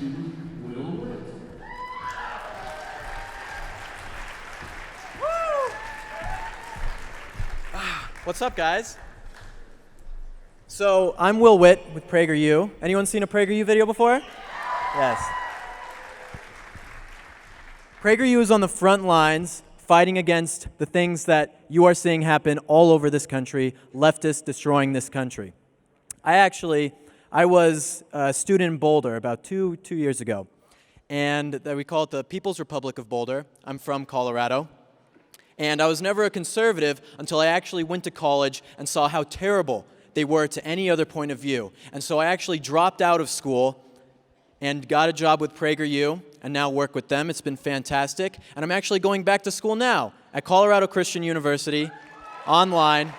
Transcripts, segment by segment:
student Will Witt. What's up, guys? So, I'm Will Witt with PragerU. Anyone seen a PragerU video before? Yes. PragerU is on the front lines fighting against the things that you are seeing happen all over this country, leftists destroying this country. I was a student in Boulder about two years ago, and we call it the People's Republic of Boulder. I'm from Colorado. And I was never a conservative until I actually went to college and saw how terrible they were to any other point of view. And so I actually dropped out of school and got a job with PragerU and now work with them. It's been fantastic. And I'm actually going back to school now at Colorado Christian University, online.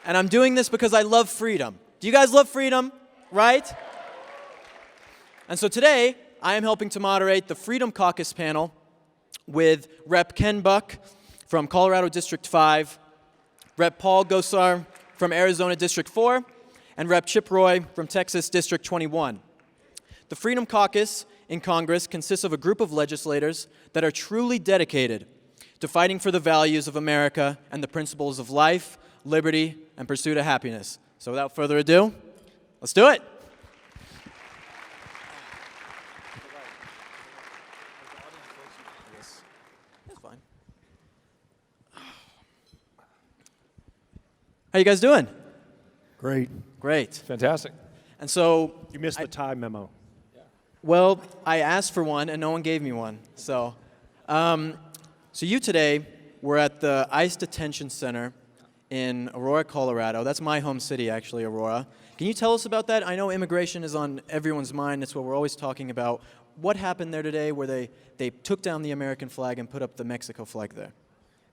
And I'm doing this because I love freedom. Do you guys love freedom? Right? And so today, I am helping to moderate the Freedom Caucus panel with Rep. Ken Buck from Colorado District 5, Rep. Paul Gosar from Arizona District 4, and Rep. Chip Roy from Texas District 21. The Freedom Caucus in Congress consists of a group of legislators that are truly dedicated to fighting for the values of America and the principles of life, liberty, and pursuit of happiness. So without further ado, let's do it. How you guys doing? Great. Great. Fantastic. And so, You missed the time memo. well, I asked for one and no one gave me one. So you today were at the ICE Detention Center in Aurora, Colorado. That's my home city, actually, Aurora. Can you tell us about that? I know immigration is on everyone's mind. It's what we're always talking about. What happened there today where they took down the American flag and put up the Mexico flag there?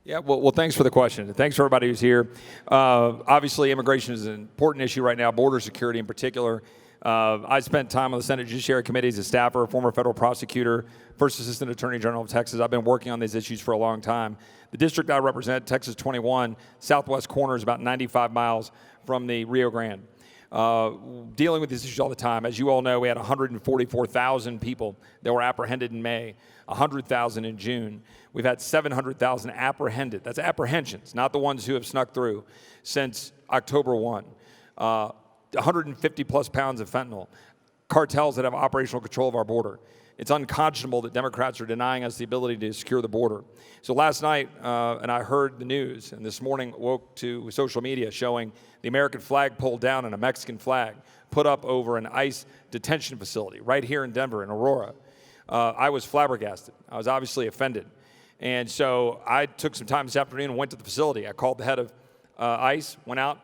Yeah, well, thanks for the question. And thanks for everybody who's here. Obviously, immigration is an important issue right now, border security in particular. I spent time on the Senate Judiciary Committee as a staffer, former federal prosecutor, first assistant attorney general of Texas. I've been working on these issues for a long time. The district I represent, Texas 21, southwest corner is about 95 miles from the Rio Grande. Dealing with these issues all the time. As you all know, we had 144,000 people that were apprehended in May, 100,000 in June. We've had 700,000 apprehended. That's apprehensions, not the ones who have snuck through, since October 1. 150 plus pounds of fentanyl. Cartels that have operational control of our border. It's unconscionable that Democrats are denying us the ability to secure the border. So last night, and I heard the news, and this morning woke to social media showing the American flag pulled down and a Mexican flag put up over an ICE detention facility right here in Denver, in Aurora. I was flabbergasted. I was obviously offended. And so I took some time this afternoon and went to the facility. I called the head of ICE, went out,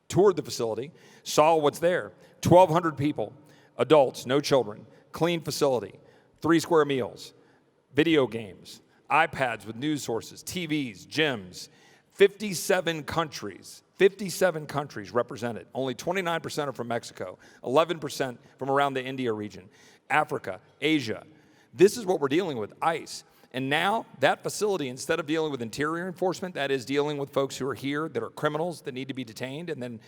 toured the facility, saw what's there. 1,200 people, adults, no children, clean facility, 3 square meals, video games, iPads with news sources, TVs, gyms, 57 countries represented. Only 29% are from Mexico, 11% from around the India region, Africa, Asia. This is what we're dealing with, ICE. And now that facility, instead of dealing with interior enforcement, that is dealing with folks who are here that are criminals that need to be detained and then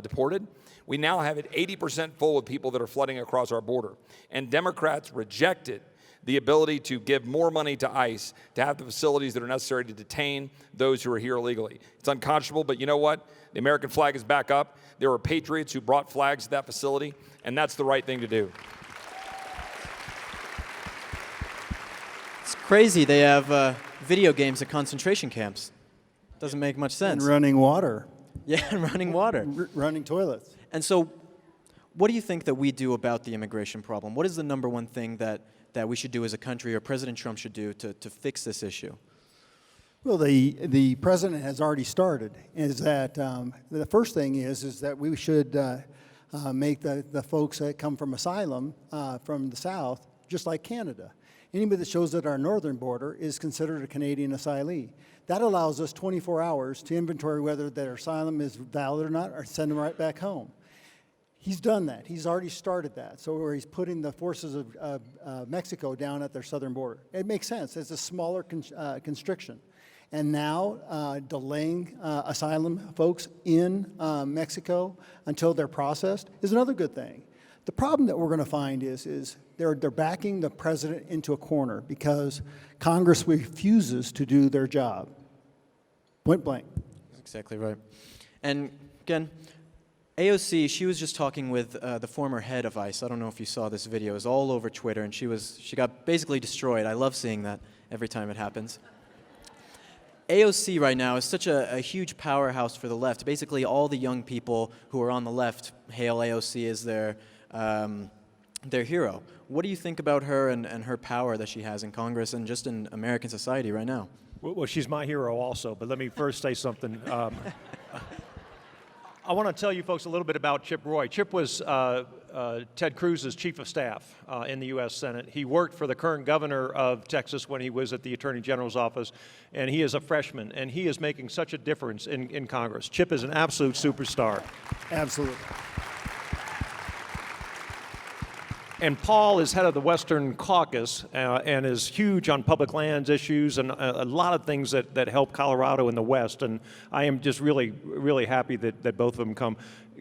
deported, we now have it 80% full with people that are flooding across our border. And Democrats rejected the ability to give more money to ICE to have the facilities that are necessary to detain those who are here illegally. It's unconscionable, but you know what? The American flag is back up. There were patriots who brought flags to that facility, and that's the right thing to do. It's crazy they have video games at concentration camps. Doesn't make much sense. And running water. Yeah, and running water. Running toilets. And so what do you think that we do about the immigration problem? What is the number one thing that we should do as a country, or President Trump should do to fix this issue? Well, the president has already started. Is that the first thing is that we should make the folks that come from asylum from the South just like Canada. Anybody that shows at our northern border is considered a Canadian asylee. That allows us 24 hours to inventory whether their asylum is valid or not, or send them right back home. He's done that. He's already started that. So where he's putting the forces of Mexico down at their southern border. It makes sense. It's a smaller constriction. and now delaying asylum folks in Mexico until they're processed is another good thing. The problem that we're going to find is they're backing the president into a corner because Congress refuses to do their job. Point blank. That's exactly right. And again, AOC, she was just talking with the former head of ICE. I don't know if you saw this video. It was all over Twitter, and she got basically destroyed. I love seeing that every time it happens. AOC right now is such a huge powerhouse for the left. Basically, all the young people who are on the left hail AOC as their hero. What do you think about her and her power that she has in Congress and just in American society right now? Well, she's my hero also, but let me first say something. I want to tell you folks a little bit about Chip Roy. Chip was Ted Cruz's chief of staff in the U.S. Senate. He worked for the current governor of Texas when he was at the Attorney General's office, and he is a freshman, and he is making such a difference in Congress. Chip is an absolute superstar. Absolutely. And Paul is head of the Western Caucus and is huge on public lands issues and a lot of things that help Colorado in the West. And I am just really, really happy that both of them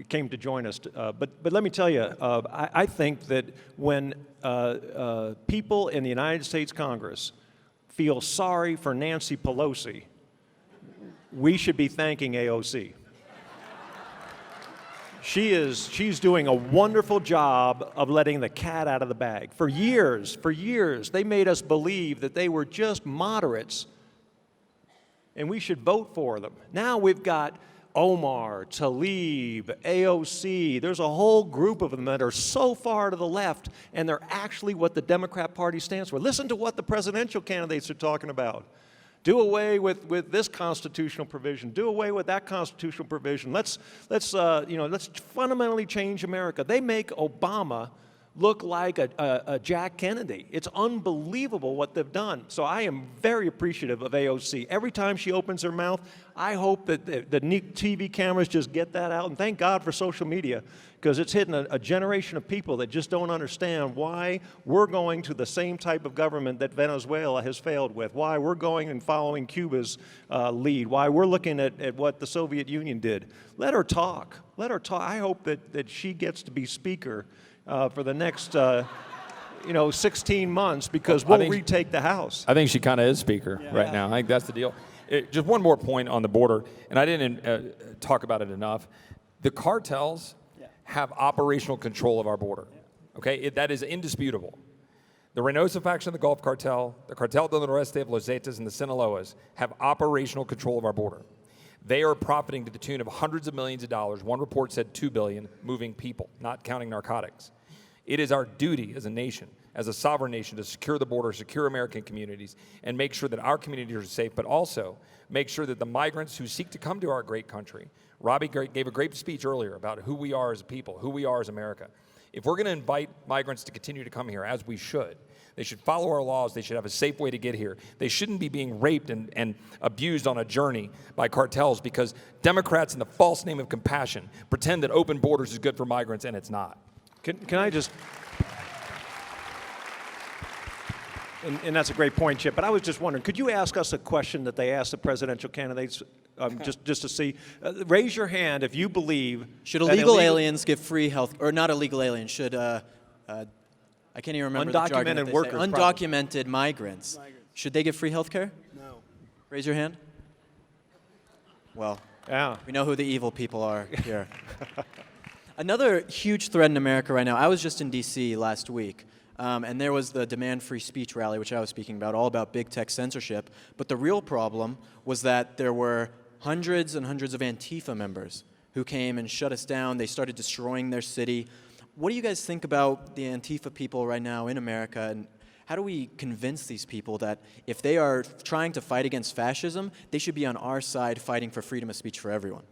came to join us. But let me tell you, I think that when people in the United States Congress feel sorry for Nancy Pelosi, we should be thanking AOC. She's doing a wonderful job of letting the cat out of the bag. For years, they made us believe that they were just moderates and we should vote for them. Now we've got Omar, Tlaib, AOC. There's a whole group of them that are so far to the left, and they're actually what the Democrat Party stands for. Listen to what the presidential candidates are talking about. Do away with this constitutional provision. Do away with that constitutional provision. Let's fundamentally change America. They make Obama look like a Jack Kennedy. It's unbelievable what they've done. So I am very appreciative of AOC. Every time she opens her mouth, I hope that the TV cameras just get that out. And thank God for social media, because it's hitting a generation of people that just don't understand why we're going to the same type of government that Venezuela has failed with, why we're going and following Cuba's lead, why we're looking at what the Soviet Union did. Let her talk. Let her talk. I hope that she gets to be speaker for the next 16 months, because we'll retake the House. I think she kind of is speaker right now. I think that's the deal. Just one more point on the border, and I didn't talk about it enough. The cartels have operational control of our border. Okay, that is indisputable. The Reynosa faction of the Gulf Cartel, the Cartel del Noreste of Los Zetas, and the Sinaloas have operational control of our border. They are profiting to the tune of hundreds of millions of dollars. One report said $2 billion, moving people, not counting narcotics. It is our duty as a nation, as a sovereign nation, to secure the border, secure American communities, and make sure that our communities are safe, but also make sure that the migrants who seek to come to our great country. Robbie gave a great speech earlier about who we are as a people, who we are as America. If we're going to invite migrants to continue to come here, as we should, they should follow our laws. They should have a safe way to get here. They shouldn't be being raped and abused on a journey by cartels, because Democrats, in the false name of compassion, pretend that open borders is good for migrants, and it's not. Can I just... And that's a great point, Chip. But I was just wondering, could you ask us a question that they asked the presidential candidates, just to see? Raise your hand if you believe... Should illegal aliens get free health... Or not illegal aliens, should... I can't even remember the jargon that they say. Undocumented migrants. Should they get free health care? No. Raise your hand. Well, yeah, we know who the evil people are here. Another huge threat in America right now, I was just in D.C. last week, and there was the Demand Free Speech rally, which I was speaking about, all about big tech censorship. But the real problem was that there were hundreds and hundreds of Antifa members who came and shut us down. They started destroying their city. What do you guys think about the Antifa people right now in America, and how do we convince these people that if they are trying to fight against fascism, they should be on our side fighting for freedom of speech for everyone?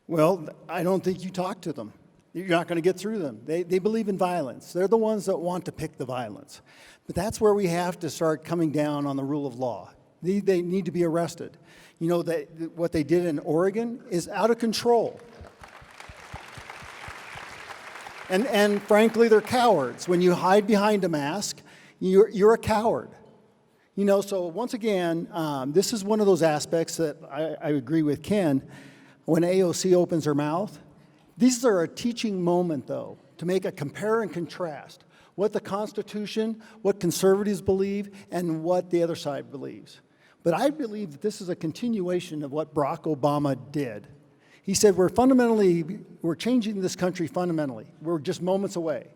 Well, I don't think you talk to them. You're not going to get through them. They believe in violence. They're the ones that want to pick the violence. But that's where we have to start coming down on the rule of law. They need to be arrested. You know, what they did in Oregon is out of control. And frankly, they're cowards. When you hide behind a mask, you're a coward. You know, so once again, this is one of those aspects that I agree with Ken. When AOC opens her mouth, these are a teaching moment, though, to make a compare and contrast what the Constitution, what conservatives believe, and what the other side believes. But I believe that this is a continuation of what Barack Obama did. He said, we're changing this country fundamentally. We're just moments away.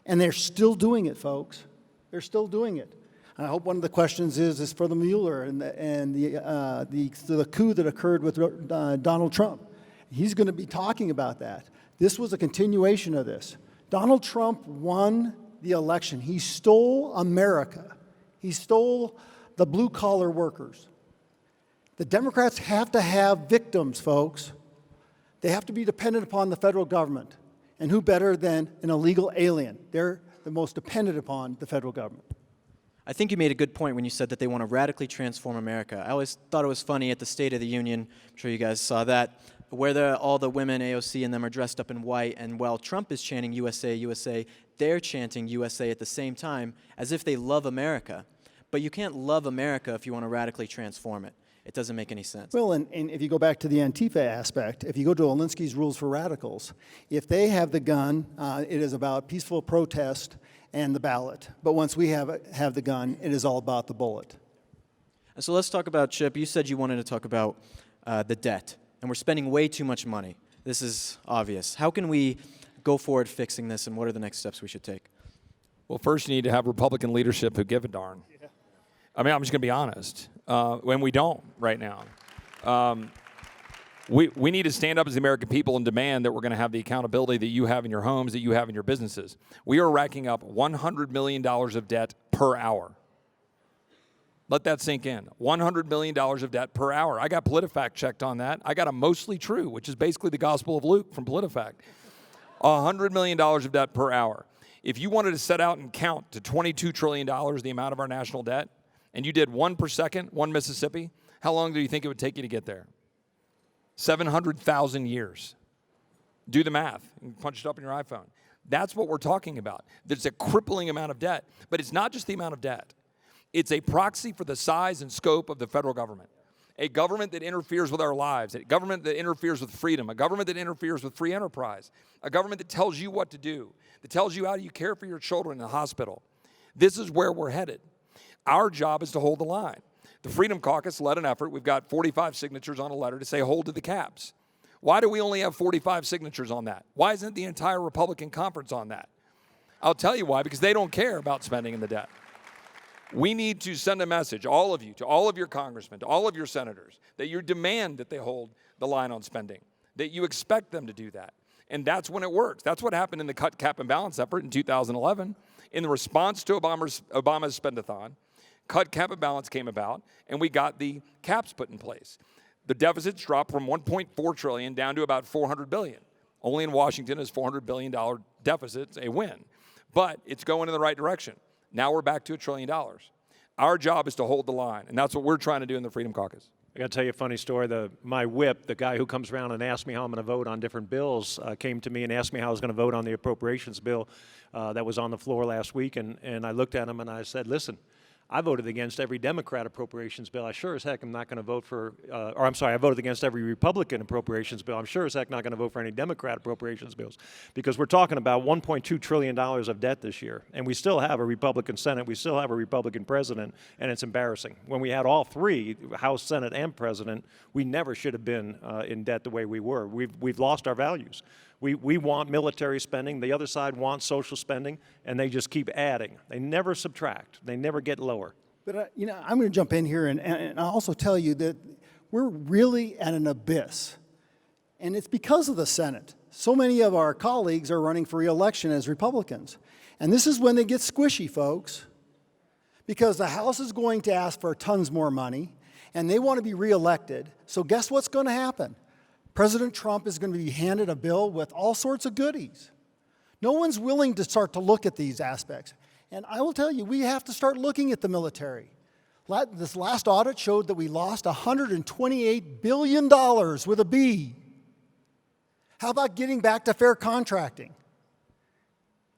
And they're still doing it, folks. They're still doing it. And I hope one of the questions is for the Mueller and the coup that occurred with Donald Trump. He's going to be talking about that. This was a continuation of this. Donald Trump won the election. He stole America. He stole the blue-collar workers. The Democrats have to have victims, folks. They have to be dependent upon the federal government. And who better than an illegal alien? They're the most dependent upon the federal government. I think you made a good point when you said that they want to radically transform America. I always thought it was funny at the State of the Union, I'm sure you guys saw that, where all the women, AOC and them, are dressed up in white, and while Trump is chanting USA, USA, they're chanting USA at the same time, as if they love America. But you can't love America if you want to radically transform it. It doesn't make any sense. Well, and if you go back to the Antifa aspect, if you go to Alinsky's Rules for Radicals, if they have the gun, it is about peaceful protest and the ballot. But once we have the gun, it is all about the bullet. And so let's talk about, Chip, you said you wanted to talk about the debt, and we're spending way too much money. This is obvious. How can we go forward fixing this, and what are the next steps we should take? Well, first you need to have Republican leadership who give a darn. Yeah. I mean, I'm just going to be honest. When we don't right now. We need to stand up as the American people and demand that we're going to have the accountability that you have in your homes, that you have in your businesses. We are racking up $100 million of debt per hour. Let that sink in. $100 million of debt per hour. I got PolitiFact checked on that. I got a mostly true, which is basically the Gospel of Luke from PolitiFact. $100 million of debt per hour. If you wanted to set out and count to $22 trillion, the amount of our national debt, and you did one per second, one Mississippi, how long do you think it would take you to get there? 700,000 years. Do the math and punch it up in your iPhone. That's what we're talking about. There's a crippling amount of debt. But it's not just the amount of debt. It's a proxy for the size and scope of the federal government. A government that interferes with our lives, a government that interferes with freedom, a government that interferes with free enterprise, a government that tells you what to do, that tells you how you care for your children in the hospital. This is where we're headed. Our job is to hold the line. The Freedom Caucus led an effort. We've got 45 signatures on a letter to say hold to the caps. Why do we only have 45 signatures on that? Why isn't the entire Republican conference on that? I'll tell you why, because they don't care about spending and the debt. We need to send a message, all of you, to all of your congressmen, to all of your senators, that you demand that they hold the line on spending, that you expect them to do that. And that's when it works. That's what happened in the cut, cap, and balance effort in 2011. In the response to Obama's spend-a-thon, cut, cap, and balance came about, and we got the caps put in place. The deficits dropped from $1.4 trillion down to about $400 billion. Only in Washington is $400 billion deficits a win. But it's going in the right direction. Now we're back to $1 trillion. Our job is to hold the line, and that's what we're trying to do in the Freedom Caucus. I got to tell you a funny story. My whip, the guy who comes around and asks me how I'm going to vote on different bills, came to me and asked me how I was going to vote on the appropriations bill that was on the floor last week. And I looked at him and I said, listen, I voted against every Democrat appropriations bill. I sure as heck am not going to vote for, I voted against every Republican appropriations bill. I'm sure as heck not going to vote for any Democrat appropriations bills because we're talking about $1.2 trillion of debt this year. And we still have a Republican Senate. We still have a Republican president. And it's embarrassing. When we had all three, House, Senate, and president, we never should have been in debt the way we were. We've lost our values. We want military spending. The other side wants social spending, and they just keep adding. They never subtract. They never get lower. But, I'm going to jump in here and I'll also tell you that we're really at an abyss. And it's because of the Senate. So many of our colleagues are running for re-election as Republicans. And this is when they get squishy, folks. Because the House is going to ask for tons more money, and they want to be re-elected. So guess what's going to happen? President Trump is going to be handed a bill with all sorts of goodies. No one's willing to start to look at these aspects. And I will tell you, we have to start looking at the military. This last audit showed that we lost $128 billion with a B. How about getting back to fair contracting?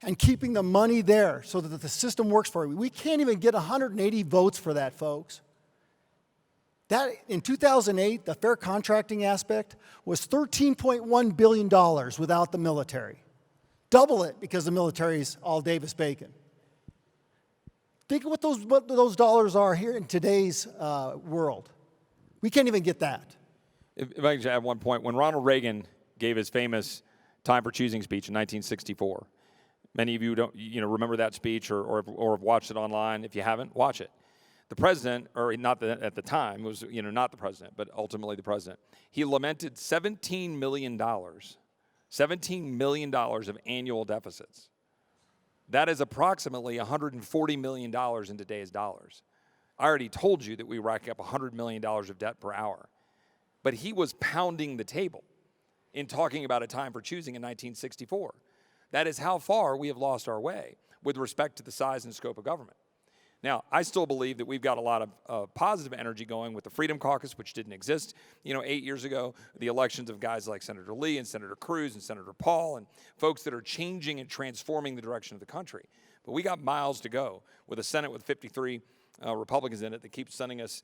and keeping the money there so that the system works for you. We can't even get 180 votes for that, folks. That, in 2008, the fair contracting aspect was $13.1 billion without the military. Double it because the military is all Davis-Bacon. Think of what those dollars are here in today's world. We can't even get that. If I can just add one point, when Ronald Reagan gave his famous Time for Choosing speech in 1964, many of you don't remember that speech or have watched it online. If you haven't, watch it. The president, or not at the time, was not the president, but ultimately the president. He lamented $17 million of annual deficits. That is approximately $140 million in today's dollars. I already told you that we rack up $100 million of debt per hour. But he was pounding the table in talking about a time for choosing in 1964. That is how far we have lost our way with respect to the size and scope of government. Now, I still believe that we've got a lot of positive energy going with the Freedom Caucus, which didn't exist, 8 years ago. The elections of guys like Senator Lee and Senator Cruz and Senator Paul and folks that are changing and transforming the direction of the country. But we got miles to go with a Senate with 53 Republicans in it that keep sending us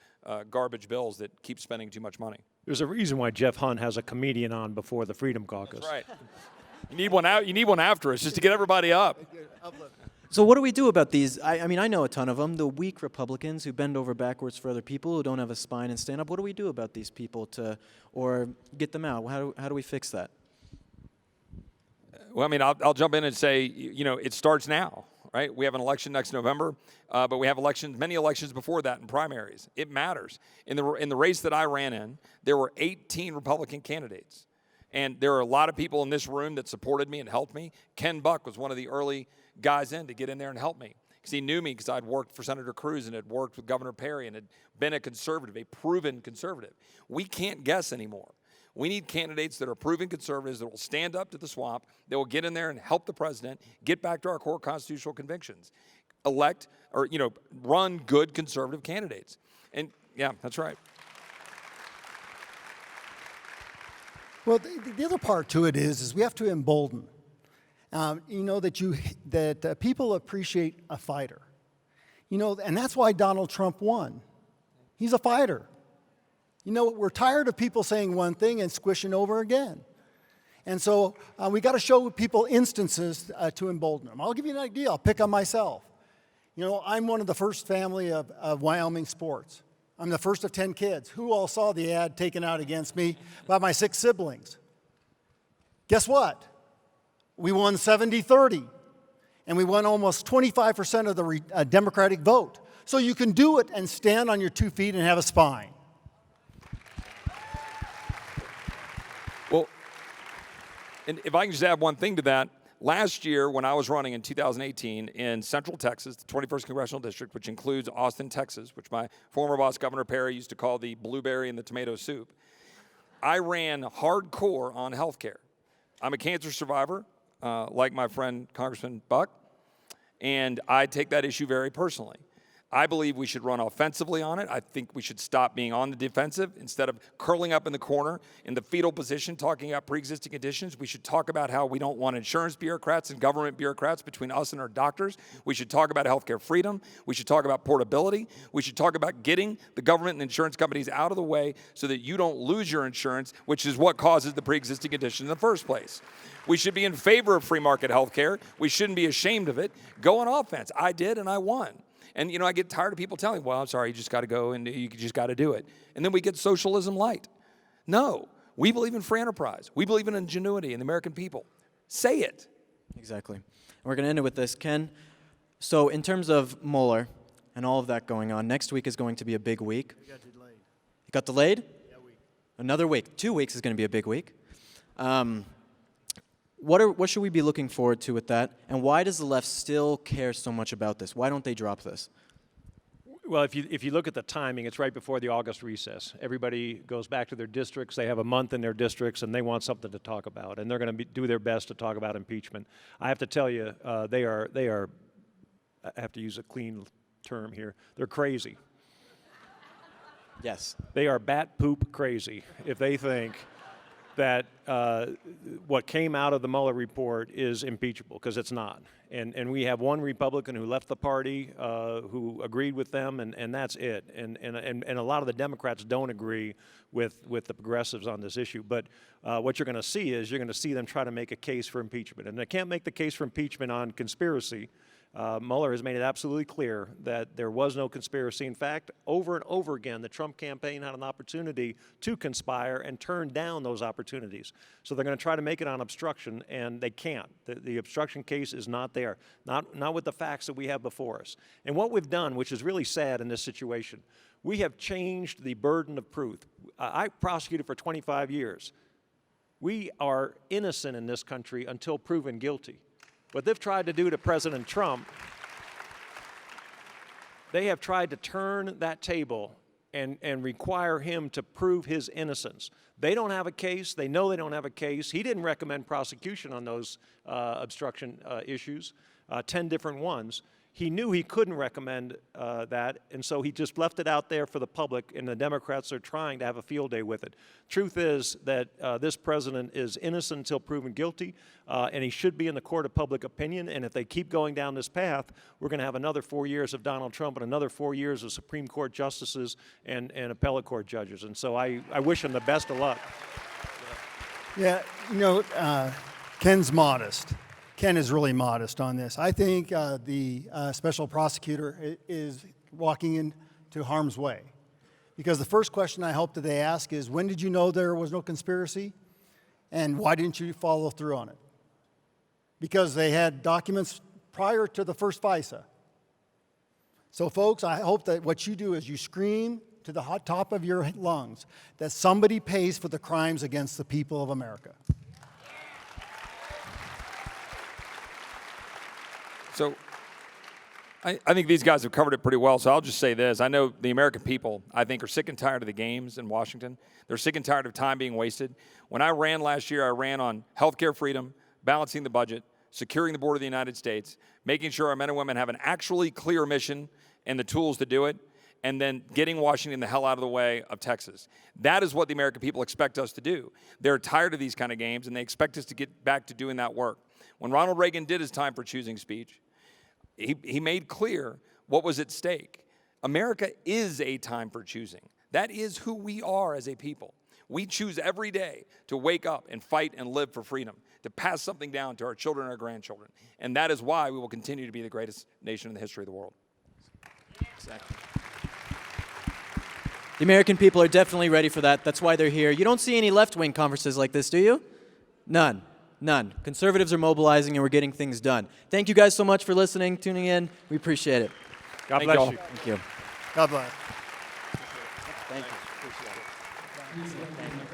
garbage bills that keep spending too much money. There's a reason why Jeff Hunt has a comedian on before the Freedom Caucus. That's right. You need one out. You need one after us just to get everybody up. So what do we do about these? I mean, I know a ton of them, the weak Republicans who bend over backwards for other people, who don't have a spine and stand up. What do we do about these people or get them out? How do we fix that? Well, I mean, I'll jump in and say, it starts now, right? We have an election next November, but we have many elections before that in primaries. It matters. In the race that I ran in, there were 18 Republican candidates. And there are a lot of people in this room that supported me and helped me. Ken Buck was one of the early guys to get in there and help me. Because he knew me because I'd worked for Senator Cruz and had worked with Governor Perry and had been a conservative, a proven conservative. We can't guess anymore. We need candidates that are proven conservatives that will stand up to the swamp, that will get in there and help the president, get back to our core constitutional convictions, elect or, run good conservative candidates. And yeah, that's right. Well, the other part to it is we have to embolden. That people appreciate a fighter. And that's why Donald Trump won. He's a fighter. We're tired of people saying one thing and squishing over again. And so we got to show people instances to embolden them. I'll give you an idea. I'll pick on myself. I'm one of the first family of Wyoming sports. I'm the first of 10 kids. Who all saw the ad taken out against me by my 6 siblings? Guess what? We won 70-30, and we won almost 25% of the Democratic vote. So you can do it and stand on your 2 feet and have a spine. Well, and if I can just add one thing to that, last year when I was running in 2018 in Central Texas, the 21st Congressional District, which includes Austin, Texas, which my former boss, Governor Perry, used to call the blueberry and the tomato soup, I ran hardcore on health care. I'm a cancer survivor, like my friend Congressman Buck, and I take that issue very personally. I believe we should run offensively on it. I think we should stop being on the defensive. Instead of curling up in the corner in the fetal position talking about pre-existing conditions, we should talk about how we don't want insurance bureaucrats and government bureaucrats between us and our doctors. We should talk about healthcare freedom. We should talk about portability. We should talk about getting the government and insurance companies out of the way so that you don't lose your insurance, which is what causes the pre-existing condition in the first place. We should be in favor of free market healthcare. We shouldn't be ashamed of it. Go on offense. I did, and I won. And, I get tired of people telling me, well, I'm sorry, you just got to go and you just got to do it. And then we get socialism light. No, we believe in free enterprise. We believe in ingenuity in the American people. Say it. Exactly. And we're going to end it with this. Ken, so in terms of Mueller and all of that going on, next week is going to be a big week. We got delayed. You got delayed? Yeah, week. Another week. 2 weeks is going to be a big week. What should we be looking forward to with that? And why does the left still care so much about this? Why don't they drop this? Well, if you look at the timing, it's right before the August recess. Everybody goes back to their districts. They have a month in their districts, and they want something to talk about. And they're going to do their best to talk about impeachment. I have to tell you, they are. I have to use a clean term here. They're crazy. Yes. They are bat poop crazy if they think that what came out of the Mueller report is impeachable, because it's not. And we have one Republican who left the party who agreed with them, and that's it. And a lot of the Democrats don't agree with the progressives on this issue. But what you're going to see is you're going to see them try to make a case for impeachment. And they can't make the case for impeachment on conspiracy. Mueller has made it absolutely clear that there was no conspiracy. In fact, over and over again, the Trump campaign had an opportunity to conspire and turned down those opportunities. So they're going to try to make it on obstruction, and they can't. The obstruction case is not there, not with the facts that we have before us. And what we've done, which is really sad in this situation, we have changed the burden of proof. I prosecuted for 25 years. We are innocent in this country until proven guilty. What they've tried to do to President Trump, they have tried to turn that table and require him to prove his innocence. They don't have a case. They know they don't have a case. He didn't recommend prosecution on those obstruction issues, 10 different ones. He knew he couldn't recommend that, and so he just left it out there for the public, and the Democrats are trying to have a field day with it. Truth is that this president is innocent until proven guilty, and he should be in the court of public opinion, and if they keep going down this path, we're going to have another 4 years of Donald Trump and another 4 years of Supreme Court justices and appellate court judges. And so I wish him the best of luck. Yeah, you know, Ken's modest. Ken is really modest on this. I think the special prosecutor is walking into harm's way, because the first question I hope that they ask is, when did you know there was no conspiracy, and why didn't you follow through on it? Because they had documents prior to the first FISA. So folks, I hope that what you do is you scream to the hot top of your lungs that somebody pays for the crimes against the people of America. So I think these guys have covered it pretty well, so I'll just say this. I know the American people, I think, are sick and tired of the games in Washington. They're sick and tired of time being wasted. When I ran last year, I ran on healthcare freedom, balancing the budget, securing the border of the United States, making sure our men and women have an actually clear mission and the tools to do it, and then getting Washington the hell out of the way of Texas. That is what the American people expect us to do. They're tired of these kind of games, and they expect us to get back to doing that work. When Ronald Reagan did his time for choosing speech, he made clear what was at stake. America is a time for choosing. That is who we are as a people. We choose every day to wake up and fight and live for freedom, to pass something down to our children and our grandchildren. And that is why we will continue to be the greatest nation in the history of the world. Exactly. The American people are definitely ready for that. That's why they're here. You don't see any left-wing conferences like this, do you? None. None. Conservatives are mobilizing, and we're getting things done. Thank you guys so much for listening, tuning in. We appreciate it. God bless you. Thank you. God bless. Thank you. Appreciate it.